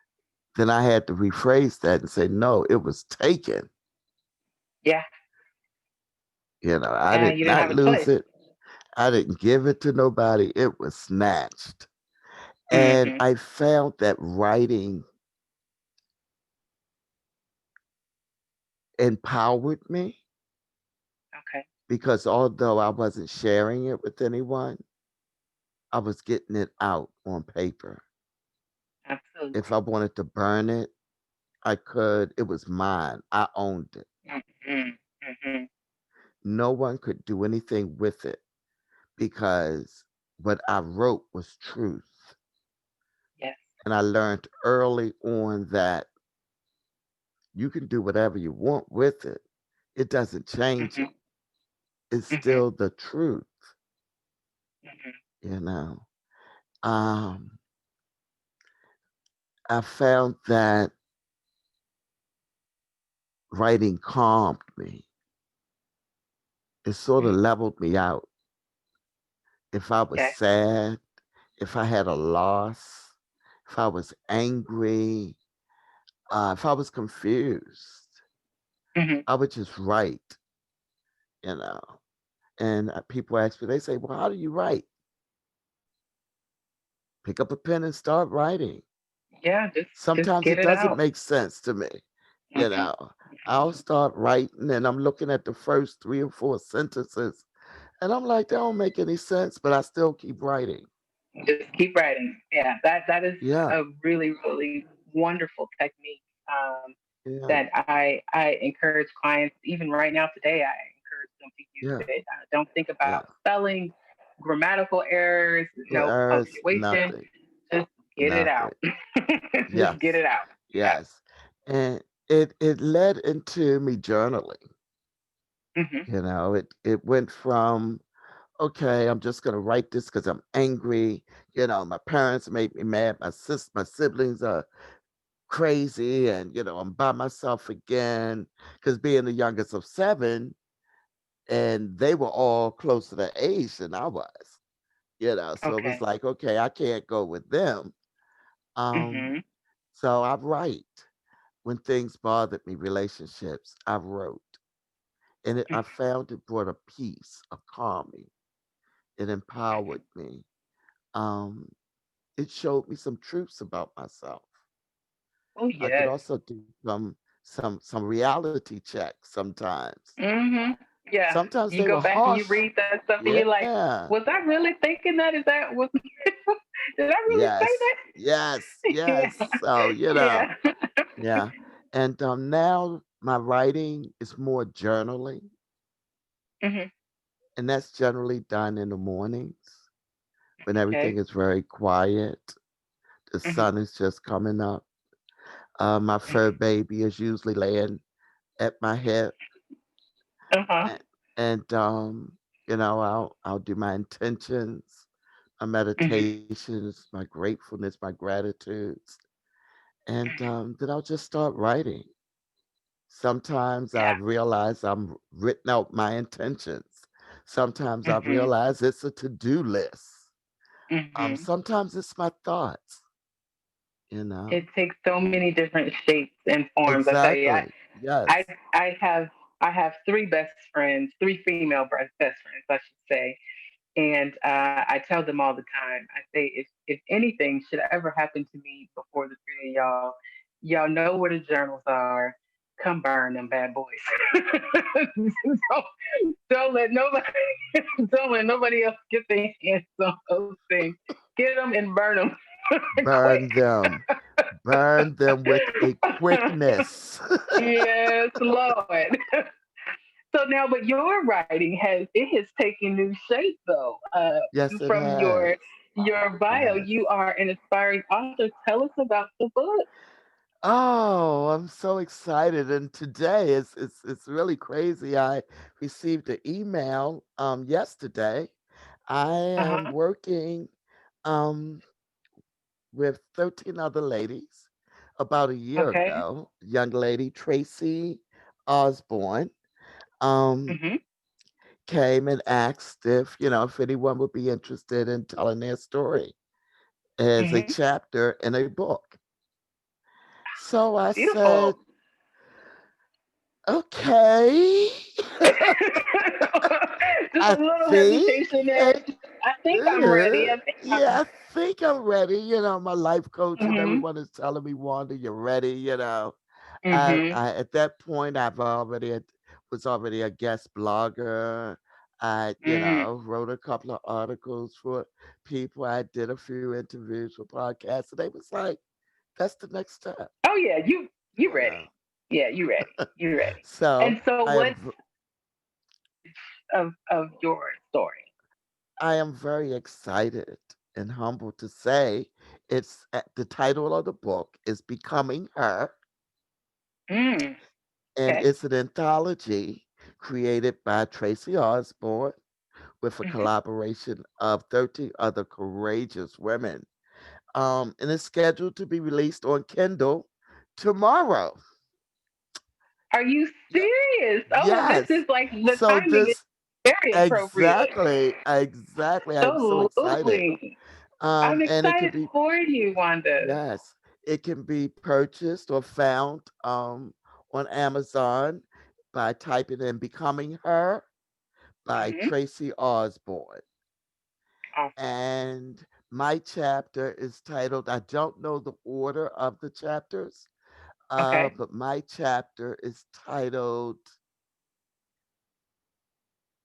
Then I had to rephrase that and say, no, it was taken. Yeah, I yeah. did You didn't not have a lose choice. it. I didn't give it to nobody. It was snatched. And Hmm. I found that writing empowered me Okay, because although I wasn't sharing it with anyone, I was getting it out on paper. If absolutely. I wanted to burn it, I could. It was mine. I owned it. Hmm. Hmm. No one could do anything with it because what I wrote was truth. Yes. And I learned early on that you can do whatever you want with it. It doesn't change Hmm. it. It's Hmm. still the truth, Hmm. you know. Um, I found that writing calmed me. It sort of leveled me out. If I was Okay. sad, if I had a loss, if I was angry, if I was confused, Hmm. I would just write, you know. And people ask me, they say, well, how do you write? Pick up a pen and start writing. Yeah, just Sometimes get it it doesn't out. make sense to me, you Hmm. know. I'll start writing and I'm looking at the first three or four sentences and I'm like, they don't make any sense, but I still keep writing. Just keep writing. Yeah, that is Yeah, a really really wonderful technique yeah, that I encourage clients. Even right now today, I encourage them to use yeah, it. Don't think about yeah. spelling, grammatical errors, no There's punctuation. nothing, Just get it out. nothing. Just get Yes, it out. Yeah. yes. And it led into me journaling. Hmm. It went from, okay, I'm just gonna write this because I'm angry. My parents made me mad. My siblings are crazy, and I'm by myself again. Because being the youngest of seven, and they were all close to the age than I was. So it was Okay. like, okay, I can't go with them. Um, Hmm. so I write when things bothered me, relationships. I wrote, and I found it brought a peace, a calming. It empowered me. Um, it showed me some truths about myself. Oh I could yes. also do some reality checks sometimes. Hmm. Yeah. Sometimes You they go were back and you harsh. read that stuff and you're like, Yeah. was I really thinking that? Is that was did I really Yes. Yes. say that? Yes. So, Yeah. Yeah. yeah. And now my writing is more journaling, Hmm. and that's generally done in the mornings when Okay. everything is very quiet. The Hmm. sun is just coming up. My fur baby is usually laying at my hip, Uh-huh. and, and I'll do my intentions, my Hmm. meditations, my gratefulness, my gratitudes, and then I'll just start writing. Sometimes I Yeah. realize I'm written out my intentions. Sometimes I Hmm. realize it's a to-do list. Hmm. Sometimes it's my thoughts, you know. It takes so many different shapes and forms. I tell you, Exactly. I, Yes. I have I have three best friends, three female best friends, I should say, and I tell them all the time. I say, if anything should ever happen to me before the three of y'all know where the journals are. Come burn them bad boys. don't let nobody don't let nobody else get their hands on those things. Get them and burn them quick. Burn them. Burn them with a quickness. Yes, Lord. So now, but your writing has taken new shape though. Yes, it From has. your It bio, has. you are an aspiring author. Tell us about the book. Oh, I'm so excited. And today it's really crazy. I received an email yesterday. I Uh am huh. working um with 13 other ladies about a year Okay. ago. Young lady Tracy Osborne um Mhm. came and asked if anyone would be interested in telling their story as a Mhm. chapter in a book. So I Beautiful. said, okay. Just a I little think, hesitation there. I think I'm ready. I think I'm. yeah, I think I'm ready. My life coach and Mhm. everyone is telling me, Wanda, you're ready. Mhm. At that point, was already a guest blogger. Mm. Wrote a couple of articles for people. I did a few interviews for podcasts, and they was like, "That's the next step," Oh yeah, you you ready? know. Yeah, you ready? You ready? So And so, I am what's of your story? I am very excited and humbled to say the title of the book is Becoming Her, Mm. and Okay. it's an anthology created by Tracy Osborne with a Mhm. collaboration of 13 other courageous women. And it's scheduled to be released on Kindle tomorrow. Are you Yeah. serious? Oh well, this Yes. is like the So timing is this very appropriate. exactly. I'm so excited. Absolutely. I'm And it can excited be for you, Wanda. Yes, it can be purchased or found on Amazon by typing in Becoming Her by Hmm. Tracy Osborne. Awesome. And my chapter is titled, I don't know the order of the chapters, Okay. but my chapter is titled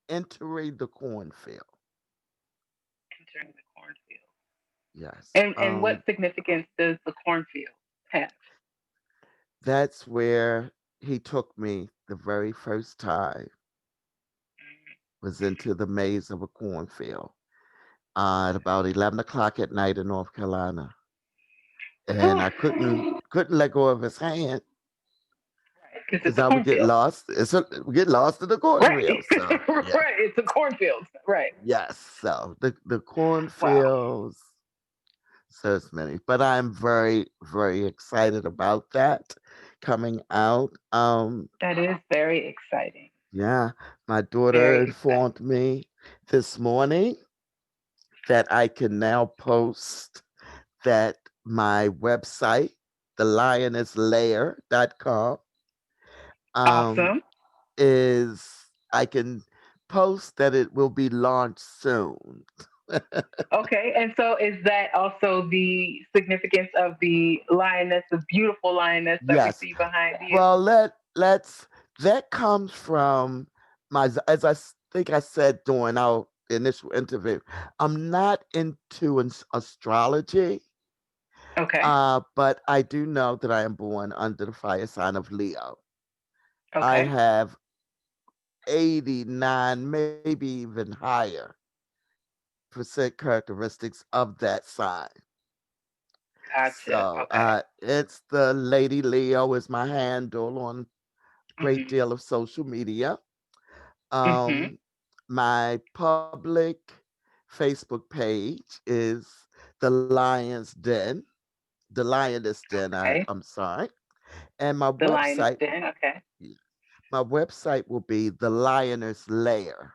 Entering the Cornfield. Entering the cornfield. Yes. And what significance does the cornfield have? That's where he took me the very first time, was into the maze of a cornfield at about 11 o'clock at night in North Carolina, and I couldn't let go of his hand Because it's because a I would get cornfield. lost. We get lost in the Right. cornfield. So yeah, Right. It's a cornfield. Right. yes. So the Wow. cornfields, so it's many, but I'm very very excited about that coming out. That is very exciting. Yeah, my daughter Very exciting. informed me this morning that I can now post that my website, thelioness.layer.com, um, Awesome. is I can post that it will be launched soon. Okay. And so is that also the significance of the lioness, the beautiful lioness that we Yes. see behind you? Well, let's that comes from as think I said during our initial interview. I'm not into astrology, Okay. but I do know that I am born under the fire sign of Leo. I Okay. have 89, maybe even higher characteristics of that sign. Gotcha. So Okay. it's the Lady Leo is my handle on great Mhm. deal of social media. Mhm. Um, my public Facebook page is the Lion's Den, the Lioness Den. Okay. I'm sorry, and my The lioness website, den. Okay. my website will be the Lioness Lair.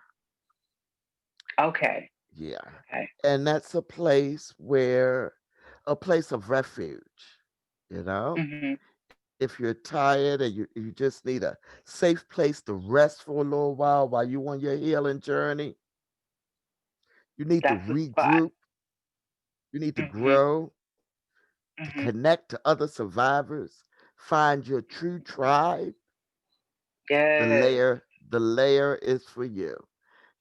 Okay. Yeah, Okay. and that's a place of refuge. You know, Mhm. if you're tired and you just need a safe place to rest for a little while you on your healing journey, you need to That's the spot. regroup, you need to Mhm. grow, to Mhm. connect to other survivors, find your true tribe. The Yes. layer, the layer is for you.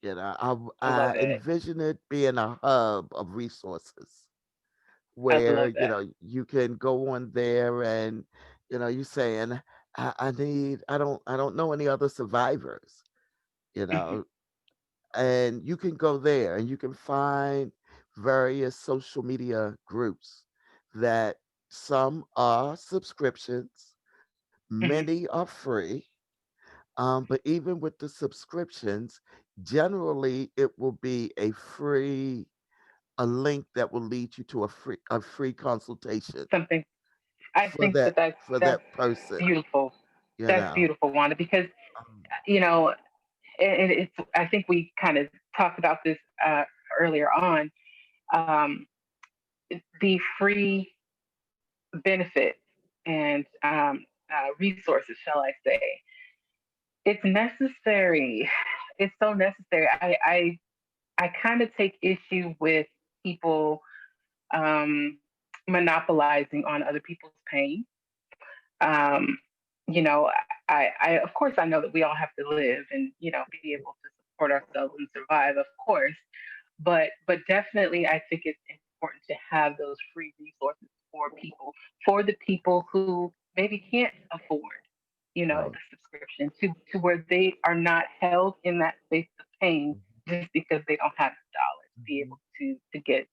You know, I love I it. envision it being a hub of resources I where love that. you can go on there and you saying I don't know any other survivors, you Mhm. know, and you can go there and you can find various social media groups that some are subscriptions, Mhm. many are free. But even with the subscriptions, generally it will be a link that will lead you to a free consultation Something. I for think that for that's that person, beautiful. you That's know. beautiful, Wanda. Because Um, you know, it's. I think we kind of talked about this earlier on. Um, the free benefits and resources, shall I say? It's necessary. It's so necessary. I kind of take issue with people um, monopolizing on other people's pain. Um, you know, of course, I know that we all have to live and be able to support ourselves and survive, of course. But definitely, I think it's important to have those free resources for the people who maybe can't afford, right. the subscription to where they are not held in that space of pain just because they don't have the dollars to be able Mhm. to get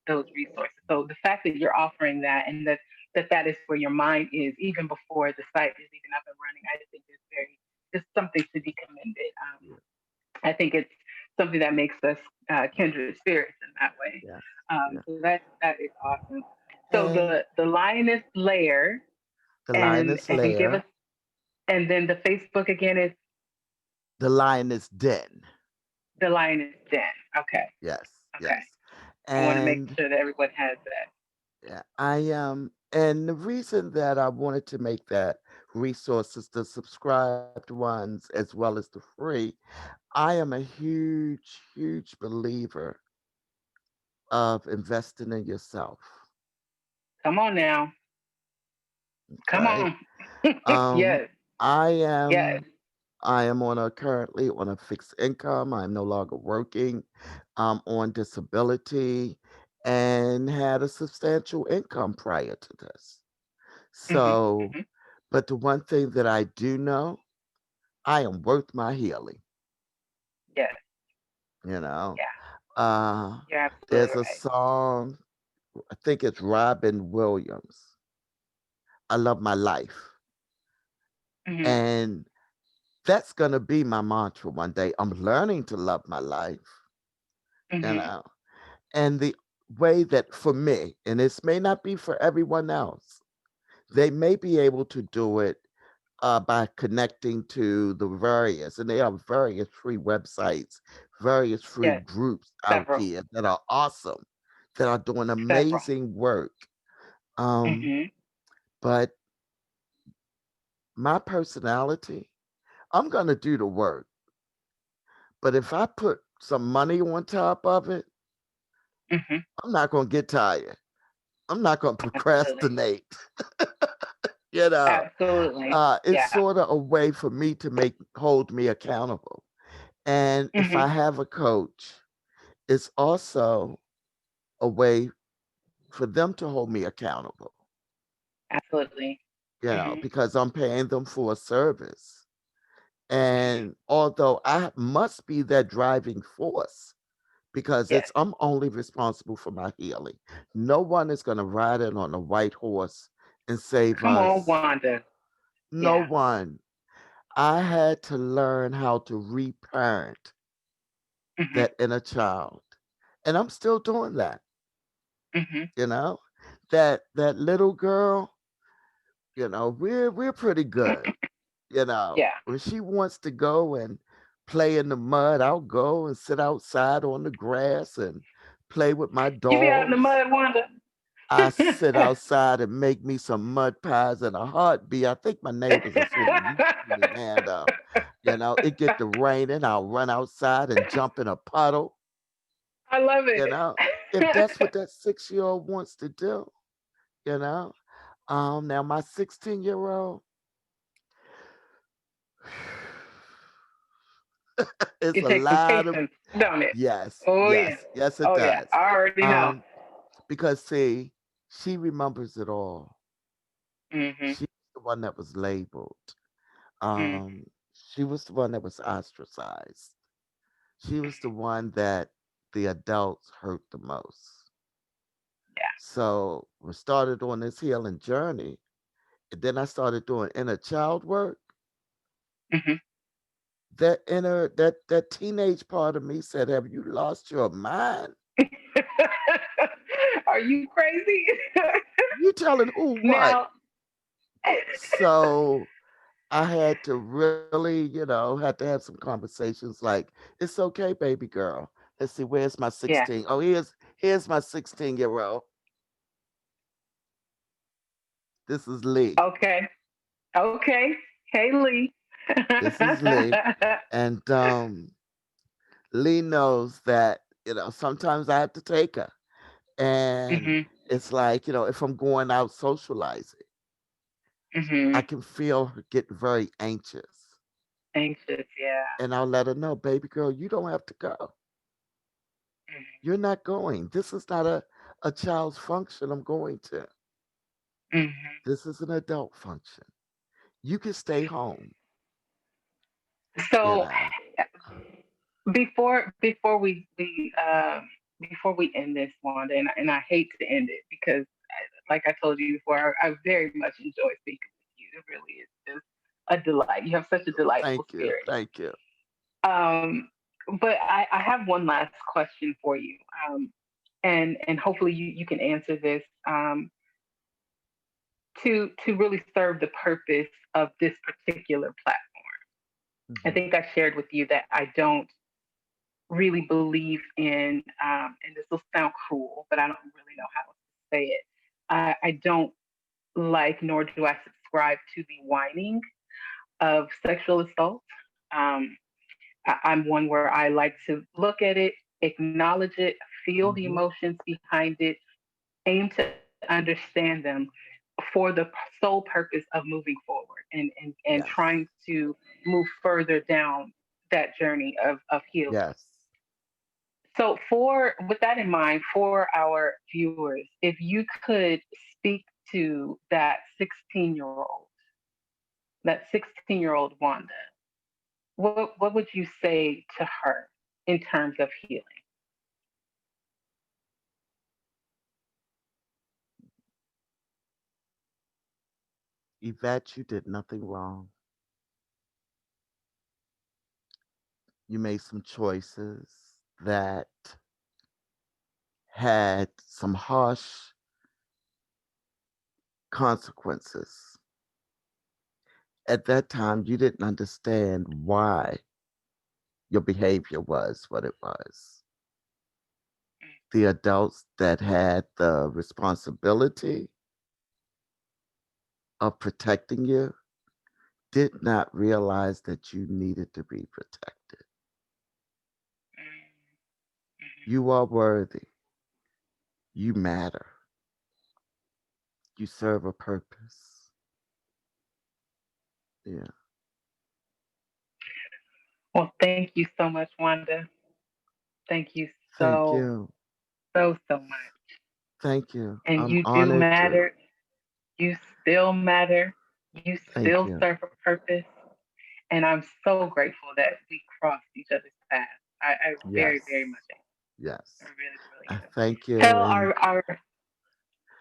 those resources. So the fact that you're offering that and that is where your mind is even before the site is even up and running, I think is very is something to be commended. Yeah. I think it's something that makes us kindred spirits in that way. Yeah. Yeah. So that is awesome. So And the lioness layer the lioness and give us lair, and then the Facebook again is the lioness den. the lioness den. Okay, Yes. okay. Yes. I want to make And sure that everyone has that. yeah, and the reason that I wanted to make that resources, the subscribed ones as well as the free, I am a huge believer of investing in yourself. Come on now, come Okay. on. Um, Yes, I yes. am I am currently on a fixed income. I'm no longer working. I'm on disability and had a substantial income prior to this. Hmm. So, Hmm. but the one thing that I do know, I am worth my healing, Yes, you know. yeah. Uh You're absolutely there's a right. song, I think it's Robin Williams. I love my life. Hmm. And that's going to be my mantra one day. I'm learning to love my life, you Hmm. know. And the way that for me, and this may not be for everyone else, they may be able to do it by connecting to the various, and they have various free websites, various free Yes, groups out several, here that are awesome, that are doing several. amazing work. Um, Hmm. but my personality, I'm going to do the work. But if I put some money on top of it, Hmm. I'm not going to get tired. I'm not going to Absolutely, procrastinate. you know, absolutely. it's Yeah. sort of a way for me to hold me accountable. And if Hmm. I have a coach, it's also a way for them to hold me accountable, Absolutely. Hmm. because I'm paying them for a service. Hmm. And although I must be that driving force because Yes. it's I'm only responsible for my healing. No one is going to ride in on a white horse and save Come on, us. Wanda. No Yeah. one. I had to learn how to reparent Mhm. that inner child. And I'm still doing that, Mhm. you know? That little girl, we're pretty good. Yeah. When she wants to go and play in the mud, I'll go and sit outside on the grass and play with my You be out in the dogs. mud, Wanda. I sit outside and make me some mud pies in a heartbeat. I think my neighbors are sort of used to me, man. It get to raining, I'll run outside and jump in a puddle. I love You it. know, if that's what that 6-year-old wants to do, you know. Now my 16-year-old it's It a takes some lot of patience, don't it? yes, Oh yeah. yes, yes, it Oh yeah. does. I already know. Um, because see, she remembers it all. Mhm. She's the one that was labeled. Mhm. She was the one that was ostracized. She was the one that the adults hurt the most. Yeah. So we started on this healing journey. And then I started doing inner child work. Mhm. That teenage part of me said, "Have you lost your mind? Are you crazy? You telling who what?" Now, So I had to really, had to have some conversations like, "It's okay, baby girl. Let's see, where's my yeah. 16? Oh, here's my 16-year-old. This is Lee. Okay. Okay. Hey, Lee. This is Lee." And Lee knows that, sometimes I have to take her. And Mhm. it's like, if I'm going out socializing, I Mhm. can feel her get very anxious. Anxious. Yeah. And I'll let her know, "Baby girl, you don't have to go. You're not going. This is not a child's function I'm going to. Mhm. This is an adult function. You can stay home, you So know." before we end this, Wanda, and I hate to end it because, like I told you before, I very much enjoy speaking with you. It really is just a delight. You have such a delightful Thank you. spirit. Thank you. Um, but I have one last question for you, and hopefully you can answer this, to really serve the purpose of this particular platform. I Mhm. think I shared with you that I don't really believe in, and this will sound cruel, but I don't really know how to say it. I don't like nor do I subscribe to the whining of sexual assault. Um, I'm one where I like to look at it, acknowledge it, feel the Mhm. emotions behind it, aim to understand them for the sole purpose of moving forward and trying Yes. to move further down that journey of healing. Yes. So, for with that in mind, for our viewers, if you could speak to that 16-year-old Wanda, what would you say to her in terms of healing? Yvette, you did nothing wrong. You made some choices that had some harsh consequences. At that time, you didn't understand why your behavior was what it was. The adults that had the responsibility of protecting you did not realize that you needed to be protected. You are worthy. You matter. You serve a purpose. Yeah. Well, thank you so much, Wanda. Thank you Thank so, you. so much. Thank you. And I'm you do honored to. matter. You still matter. You Thank still you. serve a purpose. And I'm so grateful that we crossed each other's paths. I very, very Yes. much am. I Yes. really, really do. Thank you. Tell And our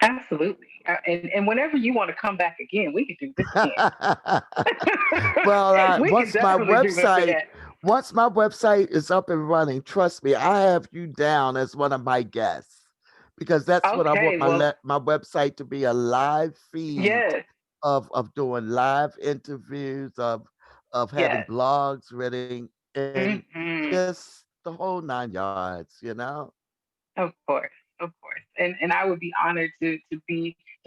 absolutely, and whenever you want to come back again, we could do this again. well, We could definitely do this again. once my website is up and running, trust me, I have you down as one of my guests because that's what I want Okay, well, my website to be, a live feed yes, of doing live interviews, of having yes. blogs reading, and Hmm. just the whole 9 yards. Of course, of course, and I would be honored to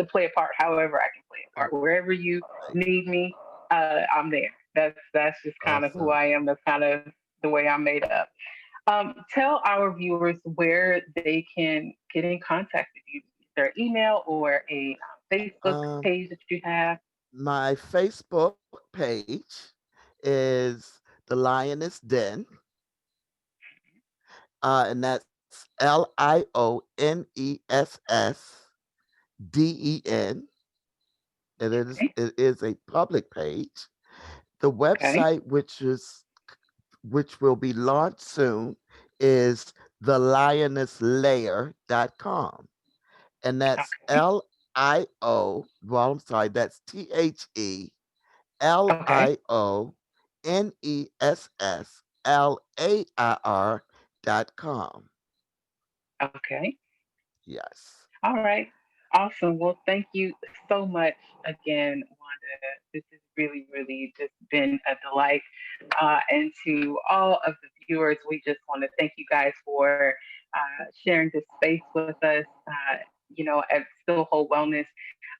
play a part, however I can play a Oh, part, wherever you right. need me. I'm there. That's just kind of who Awesome. I am. That's kind of the way I'm made up. Tell our viewers where they can get in contact with you. Is there an email or a Facebook Um, page that you have? my Facebook page is the Lioness Den, and that's LIONESSDEN, and Okay, it is a public page. The okay, website, which will be launched soon, is thelionnesslayer.com. And that's okay, well, I'm sorry, that's okay, THELIONESSLAIR.com. okay. Yes. All right. Awesome. Well, thank you so much again, Wanda. This has really, really just been a delight. And to all of the viewers, we just want to thank you guys for sharing this space with us. At Still Whole Wellness,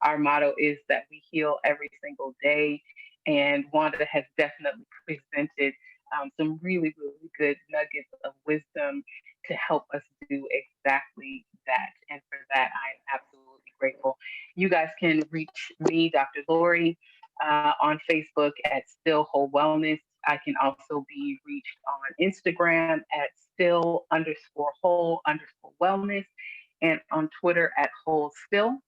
our motto is that we heal every single day. And Wanda has definitely presented some really, really good nuggets of wisdom to help us do exactly that. And for that, I am absolutely grateful. You guys can reach me, Dr. Lori, on Facebook at Still Whole Wellness. I can also be reached on Instagram at still_whole_wellness and on Twitter at whole still.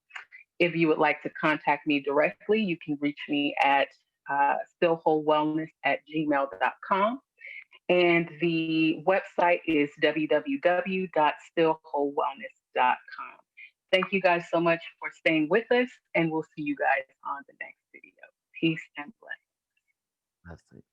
If you would like to contact me directly, you can reach me at stillwholewellness@gmail.com. And the website is www.stillwholewellness.com. Thank you guys so much for staying with us, and we'll see you guys on the next video. Peace and blessings. That's it.